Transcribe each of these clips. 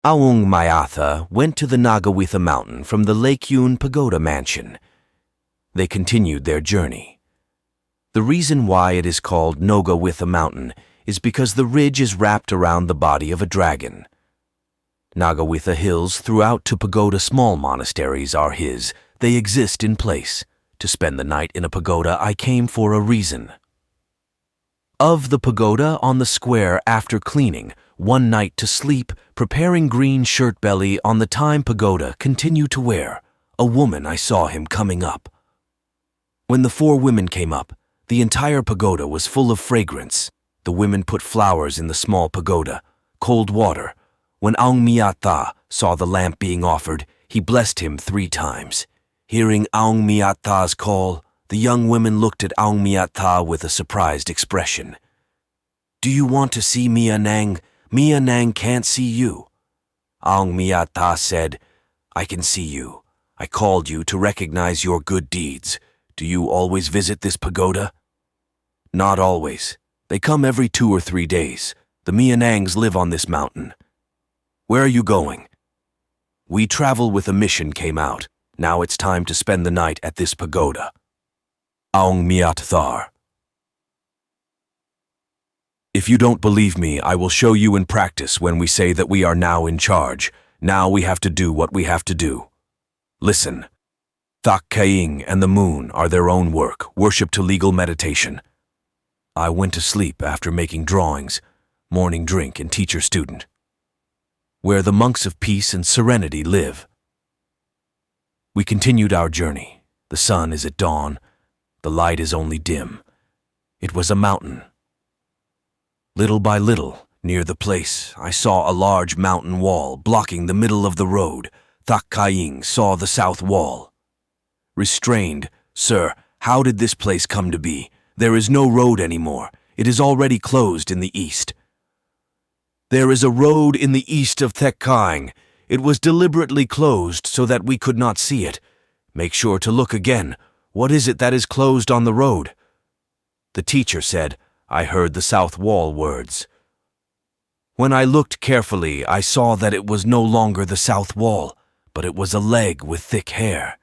Aung Mayatha went to the Nagawitha mountain from the Lake Yun Pagoda mansion. They continued their journey. The reason why it is called Nagawitha mountain is because the ridge is wrapped around the body of a dragon. Nagawitha hills throughout to pagoda small monasteries are his. They exist in place. To spend the night in a pagoda I came for a reason. Of the pagoda on the square after cleaning, one night to sleep, preparing green shirt belly on the time pagoda continue to wear. A woman I saw him coming up. When the 4 women came up, the entire pagoda was full of fragrance. The women put flowers in the small pagoda, cold water. When Aung Mayatha saw the lamp being offered, he blessed him 3 times. Hearing Aung Mayatha's call, the young women looked at Aung Mayatha with a surprised expression. "Do you want to see Mia Nang? Mia Nang can't see you." Aung Mayatha said, "I can see you. I called you to recognize your good deeds. Do you always visit this pagoda?" "Not always. They come every 2 or 3 days. The Mia Nangs live on this mountain." "Where are you going?" "We travel with a mission came out. Now it's time to spend the night at this pagoda." Aung Mayatha. "If you don't believe me, I will show you in practice when we say that we are now in charge. Now we have to do what we have to do. Listen. Thak Kaing and the moon are their own work, worship to legal meditation. I went to sleep after making drawings, morning drink and teacher-student. Where the monks of peace and serenity live. We continued our journey. The sun is at dawn. The light is only dim. It was a mountain. Little by little, near the place, I saw a large mountain wall blocking the middle of the road. Thak Kaing saw the south wall. Restrained, "Sir, how did this place come to be? There is no road anymore. It is already closed in the east." "There is a road in the east of Thak Kaing. It was deliberately closed so that we could not see it. Make sure to look again. What is it that is closed on the road?" The teacher said, "I heard the south wall words." When I looked carefully, I saw that it was no longer the south wall, but it was a leg with thick hair.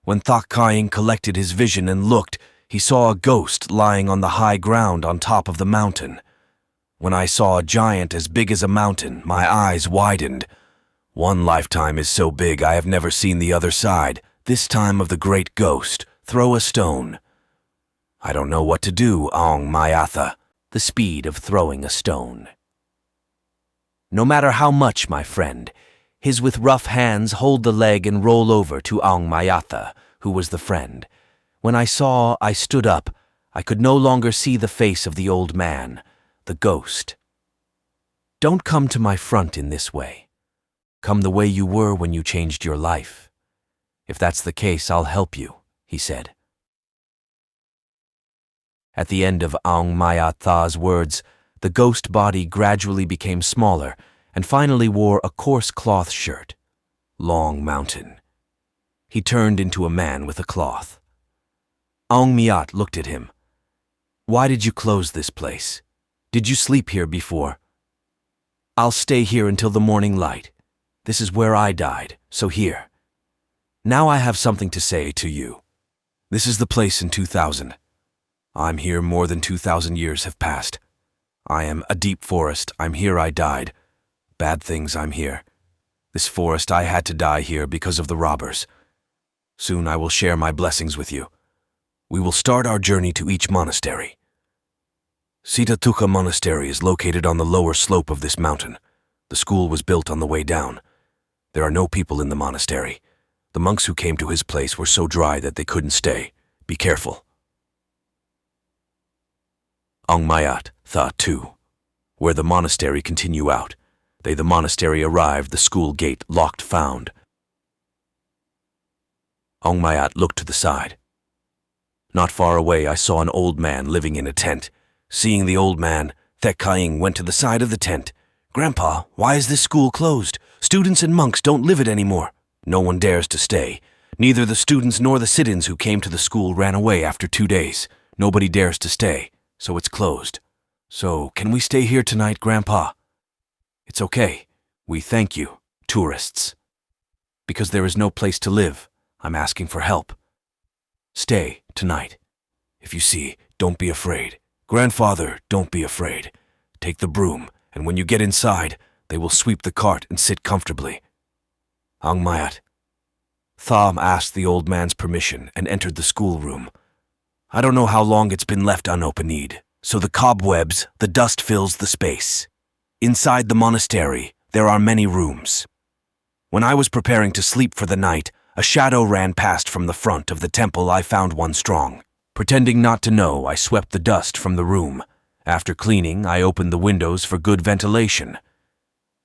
When Thak Kaing collected his vision and looked, he saw a ghost lying on the high ground on top of the mountain. When I saw a giant as big as a mountain, my eyes widened. One lifetime is so big I have never seen the other side, this time of the great ghost. Throw a stone. I don't know what to do, Aung Mayatha. The speed of throwing a stone. No matter how much, my friend, his with rough hands hold the leg and roll over to Aung Mayatha, who was the friend. When I saw, I stood up. I could no longer see the face of the old man, the ghost. Don't come to my front in this way. Come the way you were when you changed your life. If that's the case, I'll help you, he said. At the end of Aung Mayatha's words, the ghost body gradually became smaller and finally wore a coarse cloth shirt. Long mountain. He turned into a man with a cloth. Aung Mayat looked at him. Why did you close this place? Did you sleep here before? I'll stay here until the morning light. This is where I died, so here. Now I have something to say to you. This is the place in 2000. I'm here more than 2,000 years have passed. I am a deep forest. I'm here I died. Bad things I'm here. This forest I had to die here because of the robbers. Soon I will share my blessings with you. We will start our journey to each monastery. Sitatuka Monastery is located on the lower slope of this mountain. The school was built on the way down. There are no people in the monastery. The monks who came to his place were so dry that they couldn't stay. Be careful. Aung Mayat thought too. Where the monastery continue out. They the monastery arrived, the school gate locked found. Aung Mayat looked to the side. Not far away I saw an old man living in a tent. Seeing the old man, Thek Kaing went to the side of the tent. Grandpa, why is this school closed? Students and monks don't live it anymore. No one dares to stay. Neither the students nor the sit-ins who came to the school ran away after 2 days. Nobody dares to stay, so it's closed. So, can we stay here tonight, Grandpa? It's okay. We thank you, tourists. Because there is no place to live, I'm asking for help. Stay tonight. If you see, don't be afraid. Grandfather, don't be afraid. Take the broom, and when you get inside, they will sweep the cart and sit comfortably. Ang Mayat. Tham asked the old man's permission and entered the schoolroom. I don't know how long it's been left unopened, so the cobwebs, the dust fills the space. Inside the monastery, there are many rooms. When I was preparing to sleep for the night, a shadow ran past from the front of the temple. I found one strong. Pretending not to know, I swept the dust from the room. After cleaning, I opened the windows for good ventilation.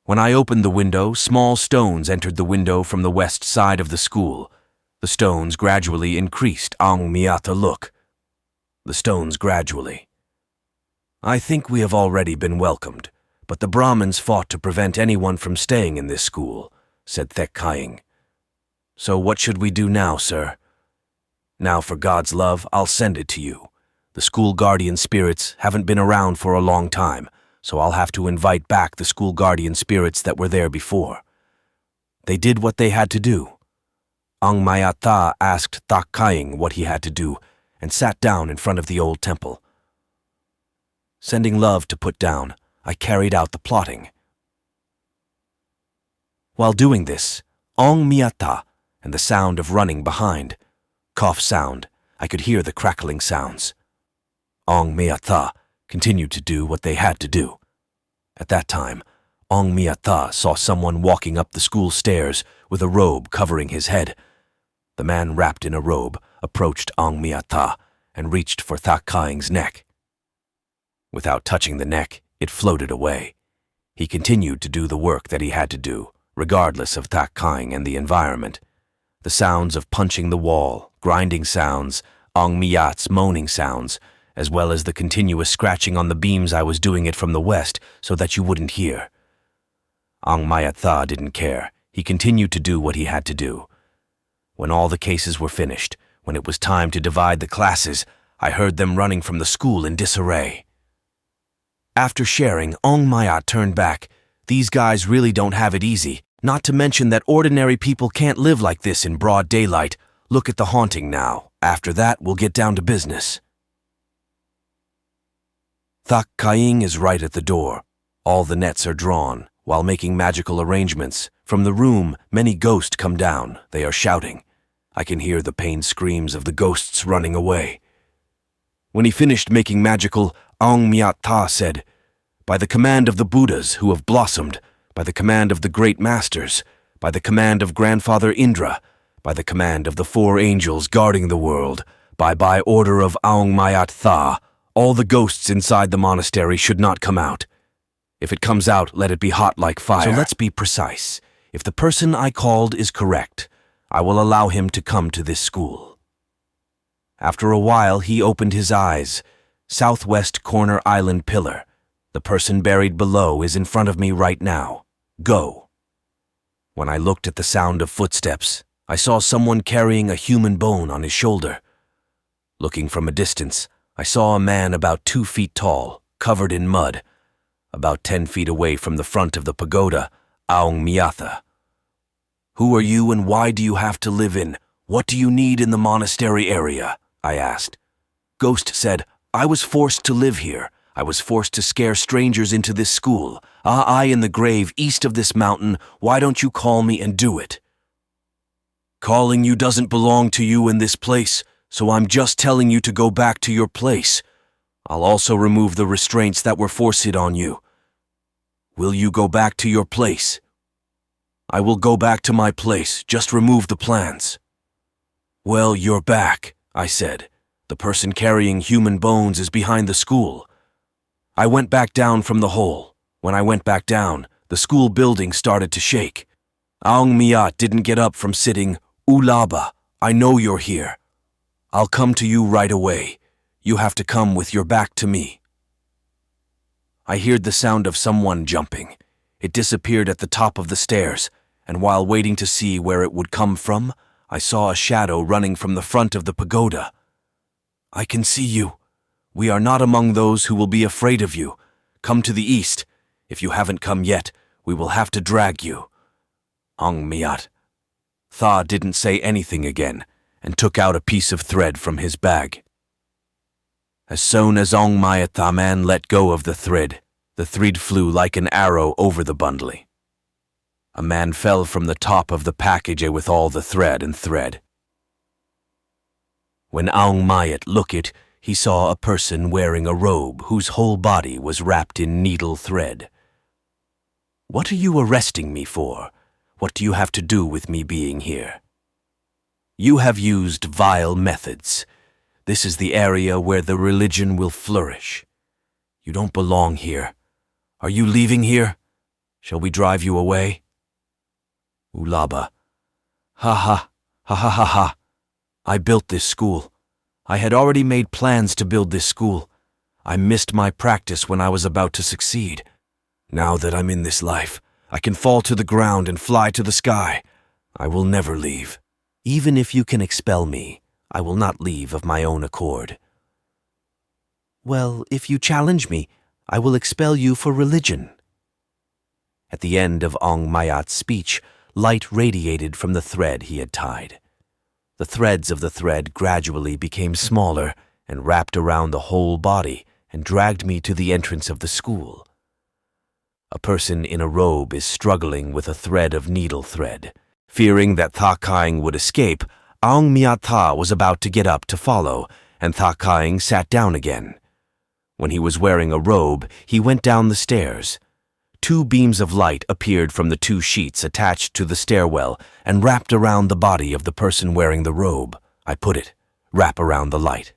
When I opened the window, small stones entered the window from the west side of the school. The stones gradually increased. Ang Miyata look. The stones gradually. I think we have already been welcomed, but the Brahmins fought to prevent anyone from staying in this school, said Thek Kying. So what should we do now, sir? Now, for God's love, I'll send it to you. The school guardian spirits haven't been around for a long time, so I'll have to invite back the school guardian spirits that were there before. They did what they had to do. Ang Mayata asked Thak Kying what he had to do and sat down in front of the old temple. Sending love to put down, I carried out the plotting. While doing this, Ang Miyata and the sound of running behind, cough sound, I could hear the crackling sounds. Ang Miyata continued to do what they had to do. At that time, Ang Miyata saw someone walking up the school stairs with a robe covering his head. The man wrapped in a robe approached Ang Miyata and reached for Thak Kying's neck. Without touching the neck, it floated away. He continued to do the work that he had to do, regardless of Thak Kying and the environment. The sounds of punching the wall, grinding sounds, Ang Miyat's moaning sounds, as well as the continuous scratching on the beams. I was doing it from the west so that you wouldn't hear. Ang Mayatha didn't care. He continued to do what he had to do. When all the cases were finished, when it was time to divide the classes, I heard them running from the school in disarray. After sharing, Ang Mayat turned back. These guys really don't have it easy, not to mention that ordinary people can't live like this in broad daylight. Look at the haunting now. After that, we'll get down to business. Thak Kying is right at the door. All the nets are drawn. While making magical arrangements, from the room, many ghosts come down. They are shouting. I can hear the pained screams of the ghosts running away. When he finished making magical, Ang Miyata said, "By the command of the Buddhas who have blossomed, by the command of the great masters, by the command of Grandfather Indra, by the command of the 4 angels guarding the world, by order of Ang Mayat Tha, all the ghosts inside the monastery should not come out. If it comes out, let it be hot like fire." So let's be precise. If the person I called is correct, I will allow him to come to this school. After a while, he opened his eyes. Southwest corner island pillar. The person buried below is in front of me right now. Go. When I looked at the sound of footsteps, I saw someone carrying a human bone on his shoulder. Looking from a distance, I saw a man about 2 feet tall, covered in mud, about 10 feet away from the front of the pagoda, Ang Miyatha. "Who are you and why do you have to live in? What do you need in the monastery area?" I asked. Ghost said, "I was forced to live here. I was forced to scare strangers into this school. I in the grave east of this mountain, why don't you call me and do it?" "Calling you doesn't belong to you in this place, so I'm just telling you to go back to your place. I'll also remove the restraints that were forced on you. Will you go back to your place?" "I will go back to my place, just remove the plans." "Well, you're back," I said. "The person carrying human bones is behind the school." I went back down from the hole. When I went back down, the school building started to shake. Ang Miyat didn't get up from sitting. "Ulaba, I know you're here. I'll come to you right away. You have to come with your back to me." I heard the sound of someone jumping. It disappeared at the top of the stairs, and while waiting to see where it would come from, I saw a shadow running from the front of the pagoda. "I can see you. We are not among those who will be afraid of you. Come to the east. If you haven't come yet, We will have to drag you. Ong Miat. Tha didn't say anything again and took out a piece of thread from his bag. As soon as Ong Miat Tha man let go of the thread flew like an arrow over the bundle. A man fell from the top of the package with all the thread. When Ong Miat looked, he saw a person wearing a robe whose whole body was wrapped in needle thread. What are you arresting me for? What do you have to do with me being here? You have used vile methods. This is the area where the religion will flourish. You don't belong here. Are you leaving here? Shall we drive you away? Ulaba. Ha ha, ha ha ha ha. I built this school. I had already made plans to build this school. I missed my practice when I was about to succeed. Now that I'm in this life, I can fall to the ground and fly to the sky. I will never leave. Even if you can expel me, I will not leave of my own accord. Well, if you challenge me, I will expel you for religion. At the end of Ong Miat's speech, light radiated from the thread he had tied. The threads of the thread gradually became smaller and wrapped around the whole body and dragged me to the entrance of the school. A person in a robe is struggling with a thread of needle thread. Fearing that Tha Kaing would escape, Ong Miat Tha was about to get up to follow, and Tha Kaing sat down again. When he was wearing a robe, he went down the stairs. 2 beams of light appeared from the 2 sheets attached to the stairwell and wrapped around the body of the person wearing the robe. I put it, wrap around the light.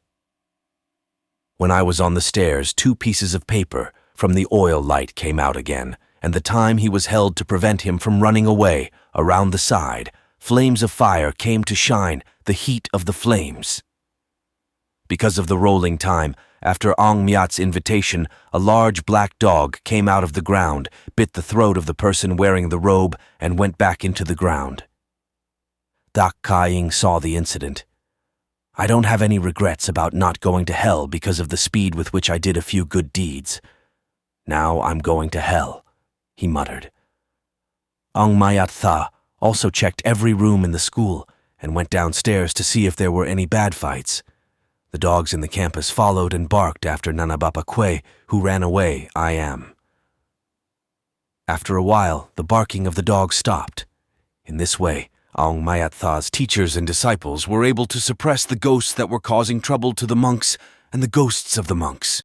When I was on the stairs, 2 pieces of paper from the oil light came out again, and the time he was held to prevent him from running away, around the side, flames of fire came to shine the heat of the flames. Because of the rolling time, after Ong Miat's invitation, a large black dog came out of the ground, bit the throat of the person wearing the robe, and went back into the ground. Tha Kaing saw the incident. I don't have any regrets about not going to hell because of the speed with which I did a few good deeds. Now I'm going to hell, he muttered. Ong Miat Tha also checked every room in the school and went downstairs to see if there were any bad fights. The dogs in the campus followed and barked after Nanabapa Kwe, who ran away, I am. After a while, the barking of the dogs stopped. In this way, Ong Miat Tha's teachers and disciples were able to suppress the ghosts that were causing trouble to the monks and the ghosts of the monks.